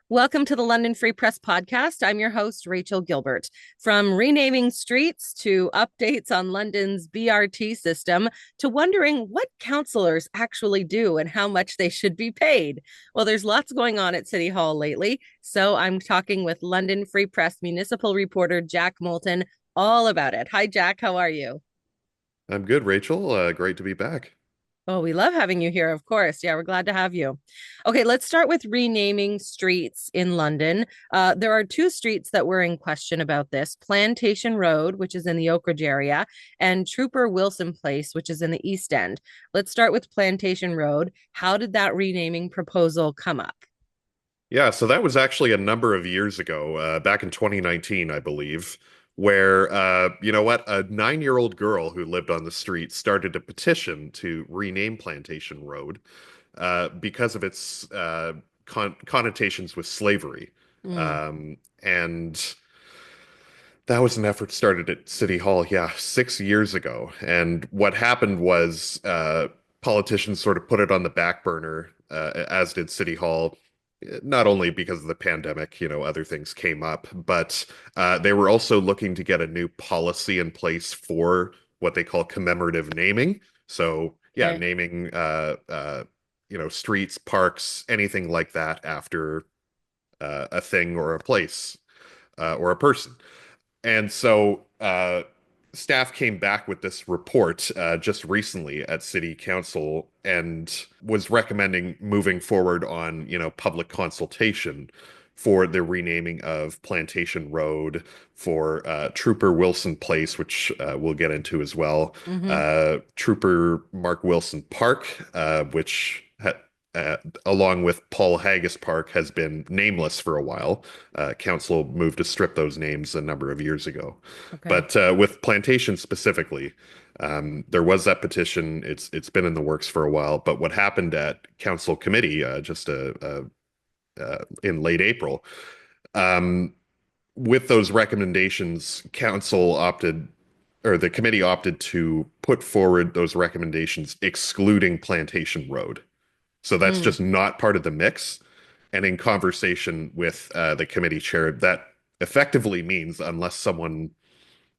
Welcome to the London Free Press Podcast. I'm your host, Rachel Gilbert. From renaming streets to updates on London's BRT system to wondering what councillors actually do and how much they should be paid. Well, there's lots going on at City Hall lately, so I'm talking with London Free Press municipal reporter Jack Moulton all about it. Hi, Jack. How are you? I'm good, Rachel. Great to be back. Oh, we love having you here, of course. Yeah, we're glad to have you. Okay, let's start with renaming streets in London. There are two streets that were in question about this: Plantation Road, which is in the Oak Ridge area, and Trooper Wilson Place, which is in the East End. Let's start with Plantation Road. How did that renaming proposal come up? Yeah, so that was actually a number of years ago, back in 2019, I believe, where, you know what, a 9-year-old girl who lived on the street started a petition to rename Plantation Road because of its connotations with slavery. Mm, And that was an effort started at City Hall, yeah, 6 years ago. And what happened was politicians sort of put it on the back burner, as did City Hall, not only because of the pandemic, other things came up, but they were also looking to get a new policy in place for what they call commemorative naming. So, yeah, okay. naming, streets, parks, anything like that after a thing or a place or a person. And so staff came back with this report just recently at City Council and was recommending moving forward on, public consultation for the renaming of Plantation Road, for Trooper Wilson Place, which we'll get into as well, Mm-hmm. Trooper Mark Wilson Park, which uh, along with Paul Haggis Park, has been nameless for a while. Council moved to strip those names a number of years ago. Okay. But with Plantation specifically, there was that petition. It's been in the works for a while. But what happened at Council Committee just in late April, um, with those recommendations, Council opted, or the committee opted to put forward those recommendations excluding Plantation Road. So that's Mm. just not part of the mix. And in conversation with the committee chair, that effectively means unless someone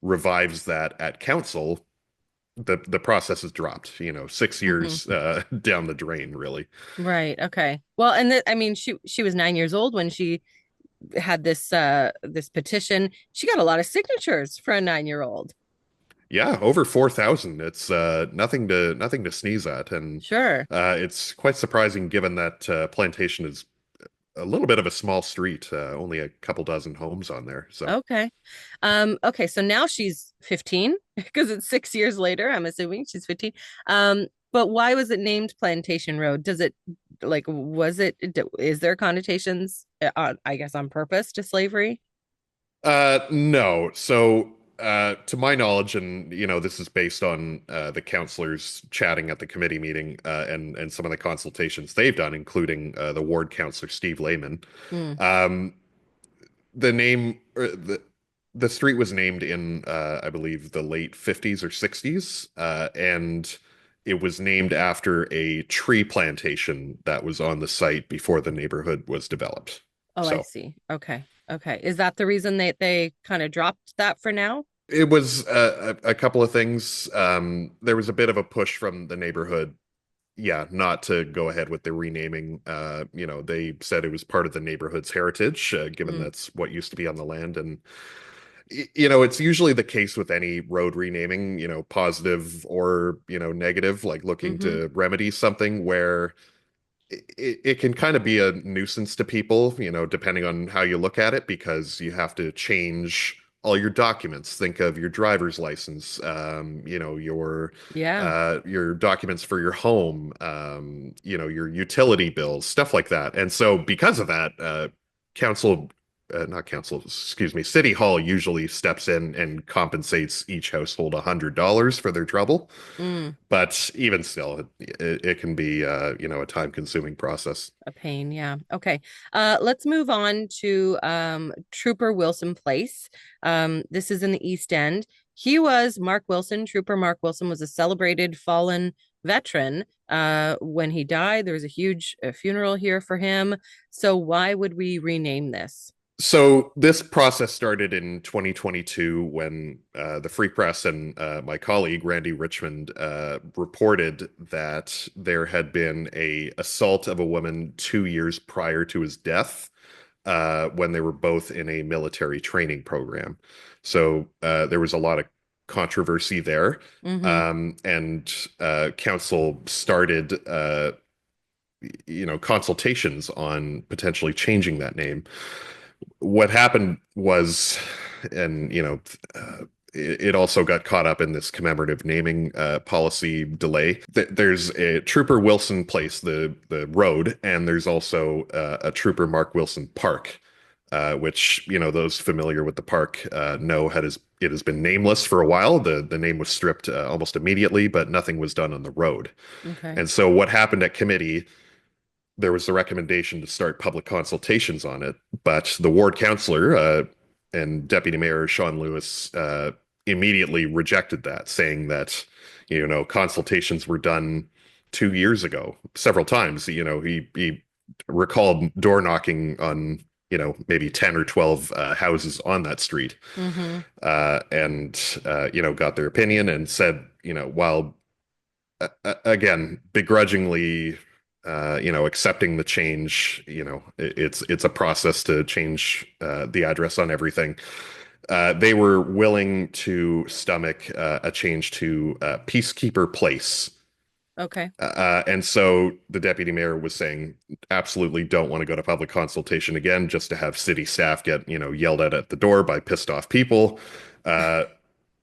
revives that at council, the process is dropped, 6 years Mm-hmm. down the drain, really. Right. Okay. Well, and I mean, she was 9 years old when she had this petition. She got a lot of signatures for a 9-year-old. Yeah, over 4,000. It's nothing to sneeze at, and Sure. it's quite surprising given that Plantation is a little bit of a small street, only a couple dozen homes on there. So. Okay. Okay, so now she's 15 because it's 6 years later, I'm assuming she's 15. But why was it named Plantation Road? Does it like was it is there connotations I guess on purpose to slavery? No. So, to my knowledge, and this is based on the counselors chatting at the committee meeting, and some of the consultations they've done, including the ward counselor Steve Lehman. Hmm. Um, the name, the street was named in, I believe, the late 50s or 60s, and it was named after a tree plantation that was on the site before the neighborhood was developed. Oh, I So. see. Okay. Okay. Is that the reason they kind of dropped that for now? It was a couple of things. There was a bit of a push from the neighborhood, yeah, not to go ahead with the renaming. They said it was part of the neighborhood's heritage, given Mm. that's what used to be on the land. And, it's usually the case with any road renaming, positive or, negative, like looking Mm-hmm. to remedy something where it can kind of be a nuisance to people, depending on how you look at it, because you have to change all your documents. Think of your driver's license, Yeah. your documents for your home, your utility bills, stuff like that. And so because of that, council, not council, excuse me, City Hall usually steps in and compensates each household $100 for their trouble. Mm. But even still, it can be, a time-consuming process. A pain, yeah. Okay. Let's move on to Trooper Wilson Place. This is in the East End. He was Mark Wilson. Trooper Mark Wilson was a celebrated fallen veteran. When he died, there was a huge funeral here for him. So why would we rename this? So this process started in 2022 when the Free Press and my colleague Randy Richmond reported that there had been a assault of a woman 2 years prior to his death when they were both in a military training program. So there was a lot of controversy there, Mm-hmm. and council started consultations on potentially changing that name. What happened was, and it also got caught up in this commemorative naming policy delay. There's a Trooper Wilson Place, the road, and there's also a Trooper Mark Wilson Park, which those familiar with the park know it has been nameless for a while. The name was stripped almost immediately, but nothing was done on the road. Okay. And so what happened at committee, there was the recommendation to start public consultations on it, but the ward councillor and Deputy Mayor Sean Lewis immediately rejected that, saying that consultations were done 2 years ago several times. He recalled door knocking on maybe 10 or 12 houses on that street, Mm-hmm. and got their opinion and said, while again begrudgingly accepting the change. It's a process to change the address on everything. They were willing to stomach a change to Peacekeeper Place. Okay. And so the deputy mayor was saying, absolutely don't want to go to public consultation again, just to have city staff get, yelled at the door by pissed off people. Uh,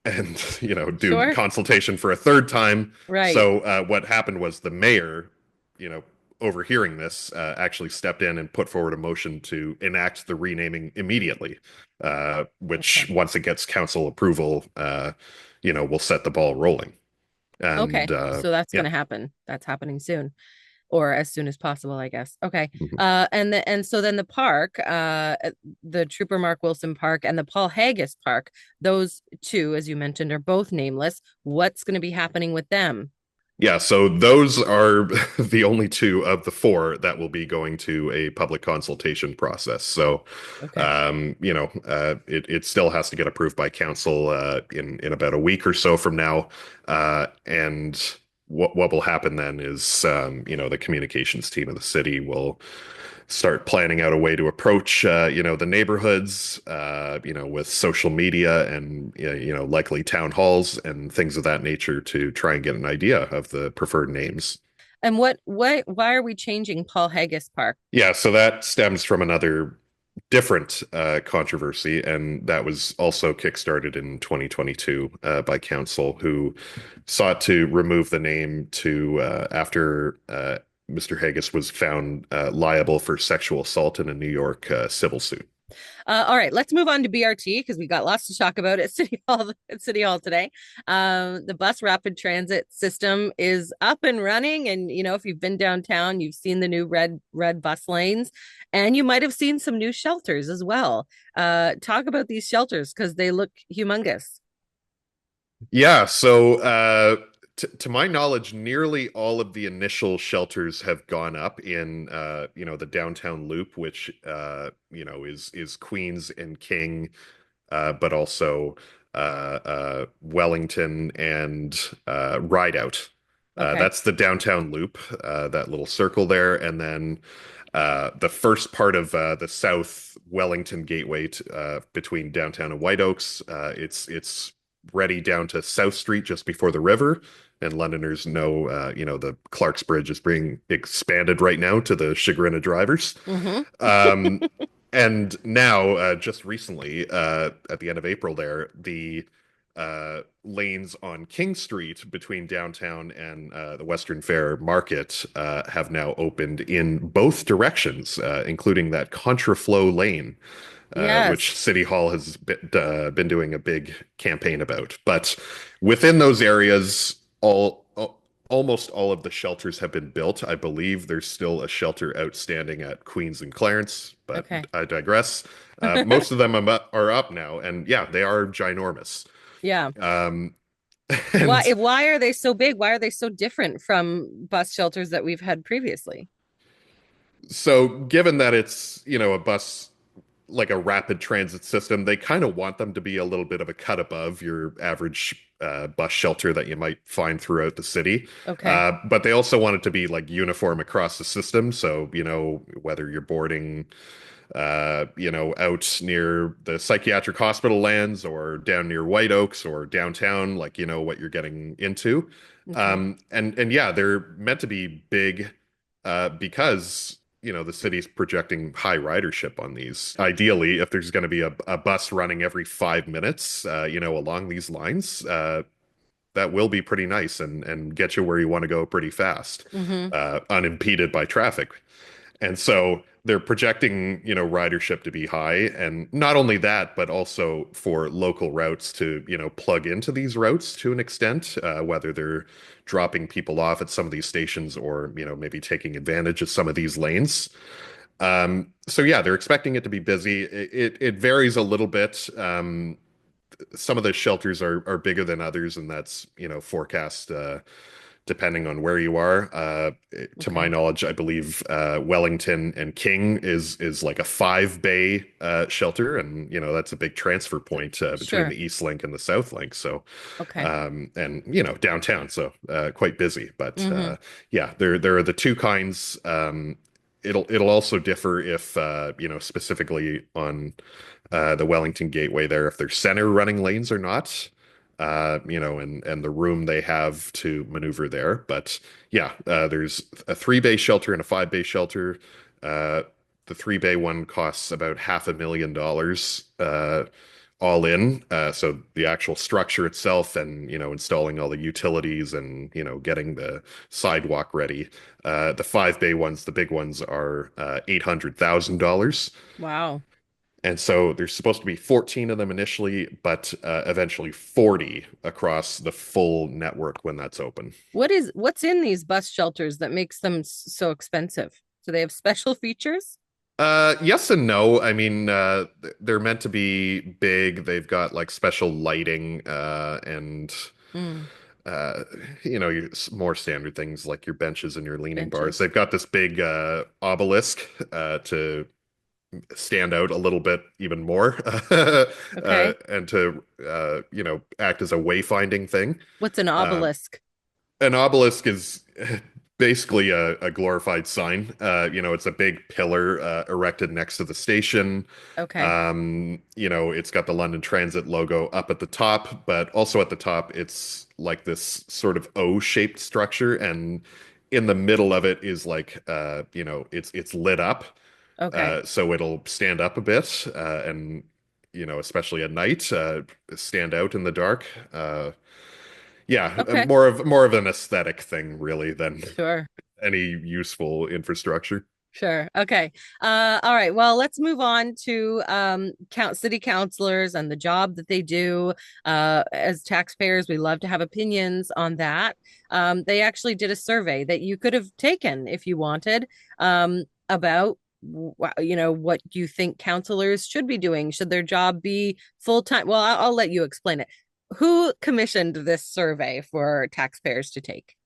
and do Sure. consultation for a third time. Right. So what happened was the mayor, you know, overhearing this, actually stepped in and put forward a motion to enact the renaming immediately, which Okay. once it gets council approval, will set the ball rolling. And Okay. So that's going yeah. to happen. That's happening soon, or as soon as possible, I guess. Okay. Mhm. And so then the park, the Trooper Mark Wilson Park and the Paul Haggis Park, those two, as you mentioned, are both nameless. What's going to be happening with them? Yeah, so those are the only two of the four that will be going to a public consultation process. So, Okay. it still has to get approved by council in about a week or so from now. And what will happen then is, the communications team of the city will start planning out a way to approach the neighborhoods with social media and likely town halls and things of that nature to try and get an idea of the preferred names. And why are we changing Paul Haggis Park? Yeah, so that stems from another different controversy, and that was also kickstarted in 2022 by council, who sought to remove the name to after Mr. Haggis was found liable for sexual assault in a New York civil suit. All right, let's move on to BRT because we got lots to talk about at City Hall today. The bus rapid transit system is up and running, and if you've been downtown, you've seen the new red bus lanes, and you might have seen some new shelters as well. Talk about these shelters because they look humongous. Yeah, so to my knowledge, nearly all of the initial shelters have gone up in the downtown loop, which is Queens and King, but also Wellington and Rideout. Okay. That's the downtown loop, that little circle there, and then the first part of the South Wellington Gateway between downtown and White Oaks. It's ready down to South Street just before the river. And Londoners know, the Clark's Bridge is being expanded right now to the chagrin of drivers. Mm-hmm. Um, and now, just recently, at the end of April, the lanes on King Street between downtown and the Western Fair Market have now opened in both directions, including that contraflow lane, which Yes. City Hall has been doing a big campaign about. But within those areas, almost all of the shelters have been built. I believe there's still a shelter outstanding at Queens and Clarence, but Okay. I digress. Most of them are up now, and yeah, they are ginormous. Yeah. Um, And Why are they so big? Why are they so different from bus shelters that we've had previously? so, given that it's, a bus, like a rapid transit system, they kind of want them to be a little bit of a cut above your average bus shelter that you might find throughout the city. Okay. But they also want it to be like uniform across the system. So, whether you're boarding out near the psychiatric hospital lands or down near White Oaks or downtown, like you know what you're getting into. Okay. And yeah, they're meant to be big because the city's projecting high ridership on these. Ideally, if there's going to be a bus running every 5 minutes, along these lines, that will be pretty nice and get you where you want to go pretty fast, Mm-hmm. unimpeded by traffic. And so they're projecting, ridership to be high. And not only that, but also for local routes to, plug into these routes to an extent, whether they're dropping people off at some of these stations or, maybe taking advantage of some of these lanes. So yeah, they're expecting it to be busy. It varies a little bit. Some of the shelters are bigger than others, and that's, forecast depending on where you are. To my Okay. knowledge, I believe Wellington and King is like a 5 bay shelter, and that's a big transfer point between Sure. the East Link and the South Link. So, Okay. and downtown, so quite busy. But Mm-hmm. yeah, there are the two kinds. It'll also differ if specifically on the Wellington Gateway there, if there's center running lanes or not, and the room they have to maneuver there. But yeah, there's a 3 bay shelter and a 5 bay shelter. Uh, the 3 bay one costs about $500,000 all in. So the actual structure itself and, installing all the utilities and, getting the sidewalk ready. The 5 bay ones, the big ones, are $800,000. Wow. And so there's supposed to be 14 of them initially, but eventually 40 across the full network when that's open. What's in these bus shelters that makes them so expensive? Do they have special features? Yes and no. I mean, they're meant to be big. They've got like special lighting, and Mm, uh, more standard things like your benches and your leaning bars. benches. They've got this big obelisk to stand out a little bit even more, Okay. and to act as a wayfinding thing. What's an Uh, obelisk? an obelisk is basically a glorified sign. It's a big pillar erected next to the station. Okay. It's got the London Transit logo up at the top, but also at the top, it's like this sort of O-shaped structure, and in the middle of it is like it's lit up, Okay. so it'll stand up a bit, and especially at night, stand out in the dark. Yeah, Okay. more of an aesthetic thing really than Sure. any useful infrastructure. Sure. Okay. All right. Well, let's move on to city councilors and the job that they do. As taxpayers, we love to have opinions on that. They actually did a survey that you could have taken if you wanted, about what you think councilors should be doing. Should their job be full time? Well, I'll let you explain it. Who commissioned this survey for taxpayers to take?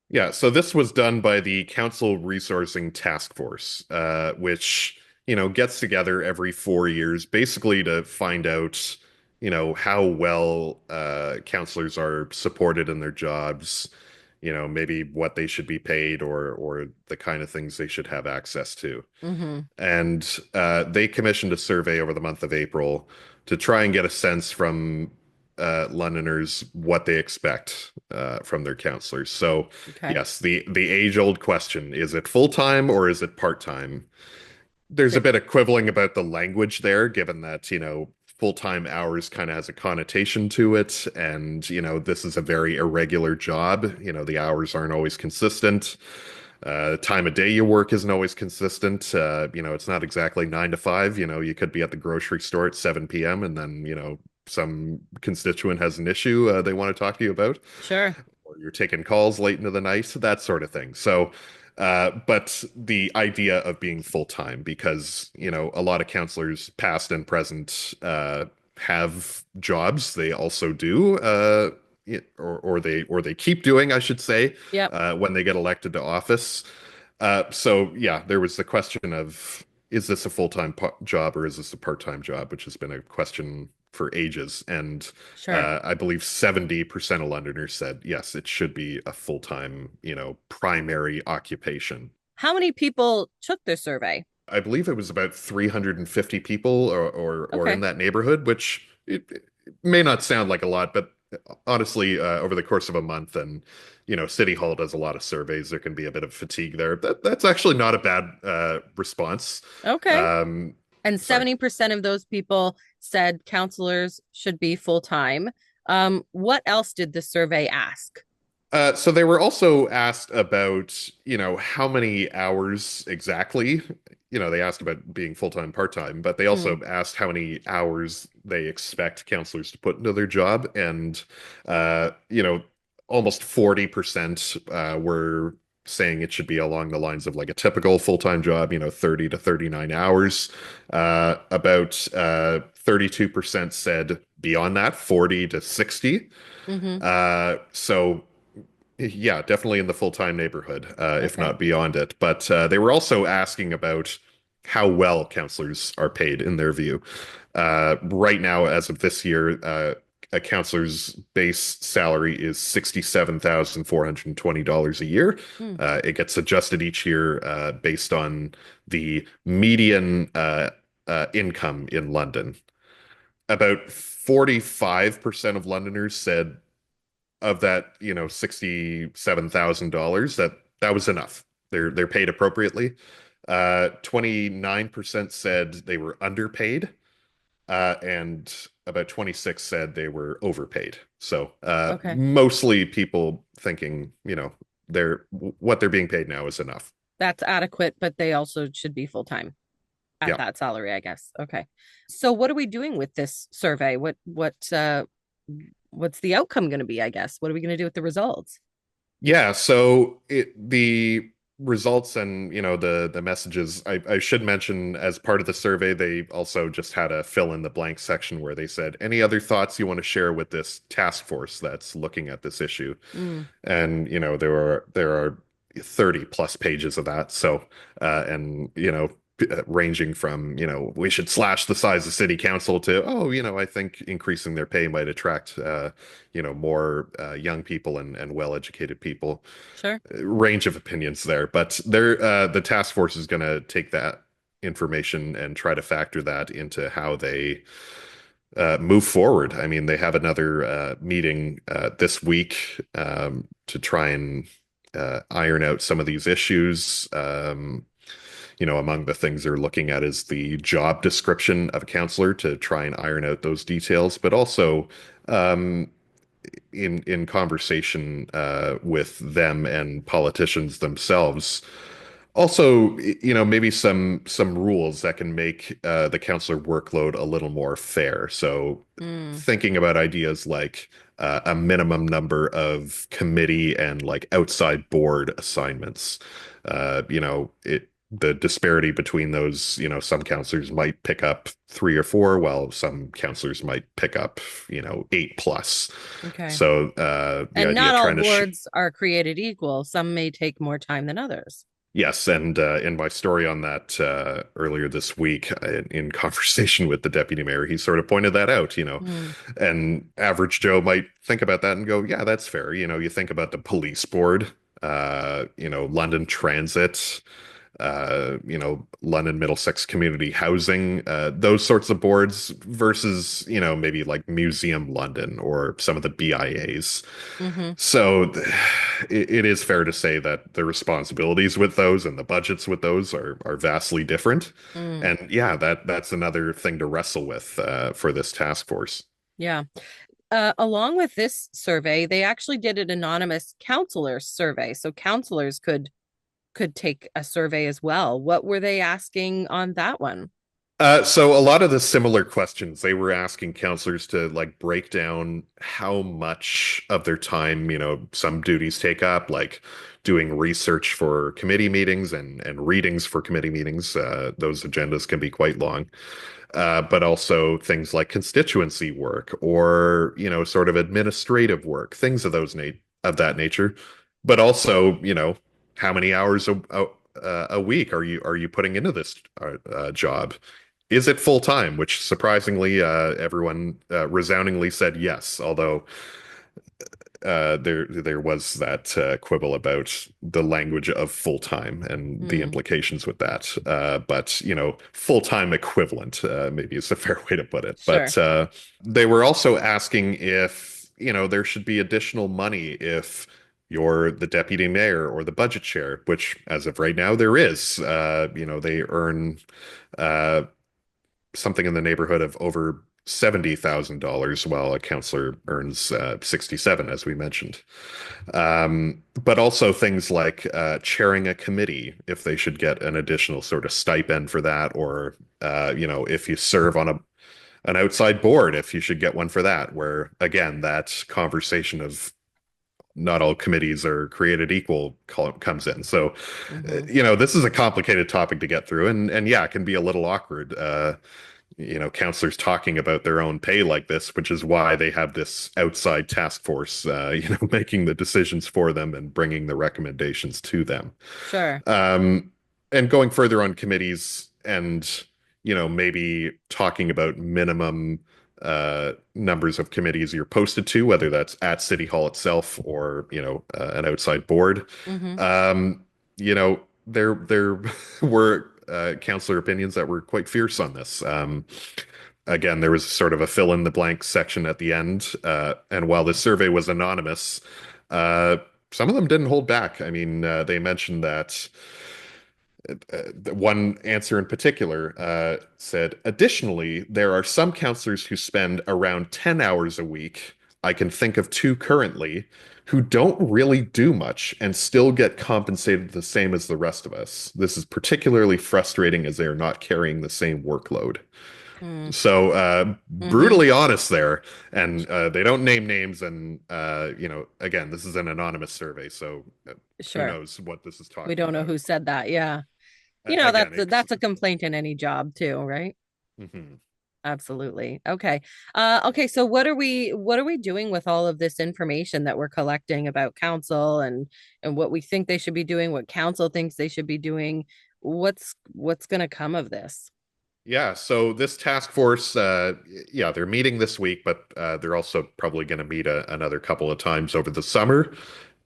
Yeah, so this was done by the Council Resourcing Task Force, which, gets together every 4 years, basically to find out, how well councilors are supported in their jobs, maybe what they should be paid or the kind of things they should have access to. Mm-hmm. And they commissioned a survey over the month of April to try and get a sense from Londoners what they expect from their counselors. So, Okay. yes, the age-old question, is it full-time or is it part-time? There's a Good. bit of quibbling about the language there, given that, full-time hours kind of has a connotation to it. And, this is a very irregular job. The hours aren't always consistent. The time of day you work isn't always consistent. It's not exactly 9 to 5. You could be at the grocery store at 7 p.m. and then, some constituent has an issue they want to talk to you about, Sure. or you're taking calls late into the night, that sort of thing. So, but the idea of being full time, because, a lot of counselors, past and present, have jobs they also do. or they keep doing, I should say, Yep. when they get elected to office. So yeah, there was the question of, is this a full-time job or is this a part-time job, which has been a question for ages. And Sure. I believe 70% of Londoners said, yes, it should be a full-time, primary occupation. How many people took the survey? I believe it was about 350 people or in Okay. that neighborhood, which it may not sound like a lot, but honestly, over the course of a month, and City Hall does a lot of surveys, there can be a bit of fatigue there. That's actually not a bad response. Okay. Um, And sorry. 70% of those people said counselors should be full time. What else did the survey ask? So they were also asked about, how many hours exactly. They asked about being full-time, part-time, but they Hmm. also asked how many hours they expect counselors to put into their job. And, almost 40% were saying it should be along the lines of like a typical full-time job, 30 to 39 hours. About 32% said beyond that, 40 to 60. Mm-hmm. So yeah, definitely in the full-time neighborhood, if Okay. not beyond it. But they were also asking about how well counselors are paid in their view. Right now, as of this year, a counselor's base salary is $67,420 a year. Hmm. It gets adjusted each year based on the median income in London. About 45% of Londoners said of that, $67,000, that was enough. They're paid appropriately. 29% said they were underpaid, and about 26 said they were overpaid. So Okay. mostly people thinking, they're what they're being paid now is enough. That's adequate, but they also should be full time at Yeah. that salary, I guess. Okay. So what are we doing with this survey? What's the outcome going to be, I guess? What are we going to do with the results? Yeah, so the results and the messages, I should mention, as part of the survey, they also just had a fill in the blank section where they said, any other thoughts you want to share with this task force that's looking at this issue? Mm, And there are 30 plus pages of that. So and ranging from, we should slash the size of city council to, oh, I think increasing their pay might attract more young people and well-educated people. sure. Range of opinions there, but the task force is going to take that information and try to factor that into how they move forward. I mean, they have another meeting this week to try and iron out some of these issues. Among the things they're looking at is the job description of a counselor to try and iron out those details, but also um, in conversation with them and politicians themselves. Also, maybe some rules that can make the counselor workload a little more fair. So, Mm, thinking about ideas like a minimum number of committee and like outside board assignments. The disparity between those, some counselors might pick up three or four, while some counselors might pick up, eight plus. okay. So, the And idea not of all trying to boards are created equal. Some may take more time than others. Yes, and in my story on that earlier this week, in conversation with the deputy mayor, he sort of pointed that out, Mm, and average Joe might think about that and go, yeah, that's fair. You think about the police board, London Transit, London Middlesex Community Housing, those sorts of boards versus, maybe like Museum London or some of the BIAs. hmm. So it is fair to say that the responsibilities with those and the budgets with those are vastly different. Mm, And yeah, that's another thing to wrestle with for this task force. yeah. Along with this survey, they actually did an anonymous counselor survey. So counselors could take a survey as well. What were they asking on that one? So a lot of the similar questions they were asking counselors to like break down how much of their time, some duties take up, like doing research for committee meetings and readings for committee meetings. Those agendas can be quite long. But also things like constituency work or, sort of administrative work, things of of that nature. But also, how many hours a week are you putting into this job? Is it full time? Which surprisingly, everyone resoundingly said yes. Although there was that quibble about the language of full time and the Mm, implications with that. But full time equivalent maybe is a fair way to put it. sure. But they were also asking if there should be additional money if you're the deputy mayor or the budget chair, which as of right now there is. They earn uh, something in the neighborhood of over $70,000, while a counselor earns 67, as we mentioned. But also things like chairing a committee, if they should get an additional sort of stipend for that, or if you serve on an outside board, if you should get one for that. Where again, that conversation of not all committees are created equal comes in. So, Hmm. this is a complicated topic to get through, and yeah, it can be a little awkward. Counselors talking about their own pay like this, which is why they have this outside task force, making the decisions for them and bringing the recommendations to them. Sure. Um, and going further on committees and, maybe talking about minimum numbers of committees you're posted to, whether that's at City Hall itself or, an outside board. Hmm. Um, there were counselor opinions that were quite fierce on this. Again, there was sort of a fill in the blank section at the end. And while the survey was anonymous, uh, some of them didn't hold back. I mean, they mentioned that one answer in particular said, additionally, there are some counselors who spend around 10 hours a week. I can think of two currently who don't really do much and still get compensated the same as the rest of us. This is particularly frustrating as they are not carrying the same workload. Mm. So Hmm. brutally honest there, and they don't name names. And again, this is an anonymous survey, so who Sure. knows what this is We talking don't know about. who said that. Yeah. Again, That's a complaint in any job too, right? mhm. Absolutely. Okay. Okay. So what are we doing with all of this information that we're collecting about council and what we think they should be doing, what council thinks they should be doing? What's going to come of this? Yeah, so this task force, yeah, they're meeting this week, but they're also probably going to meet another couple of times over the summer.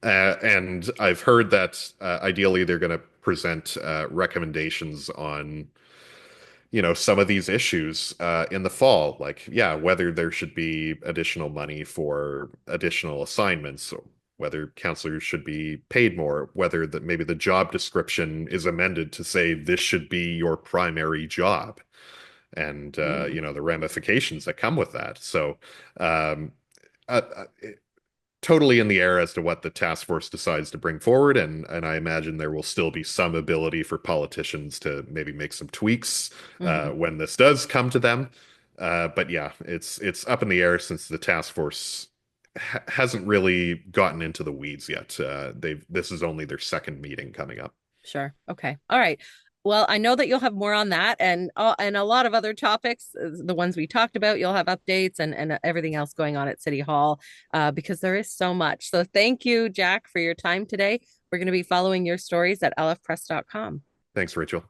And I've heard that ideally they're going to present recommendations on, some of these issues in the fall, like, yeah, whether there should be additional money for additional assignments, or whether counselors should be paid more, whether that maybe the job description is amended to say this should be your primary job and Mm, the ramifications that come with that. So, um, totally in the air as to what the task force decides to bring forward, and I imagine there will still be some ability for politicians to maybe make some tweaks hmm. when this does come to them. But yeah, it's up in the air since the task force hasn't really gotten into the weeds yet. This is only their second meeting coming up. Sure. Okay. All right. Well, I know that you'll have more on that and a lot of other topics, the ones we talked about. You'll have updates and everything else going on at City Hall because there is so much. So thank you, Jack, for your time today. We're going to be following your stories at lfpress.com. Thanks, Rachel.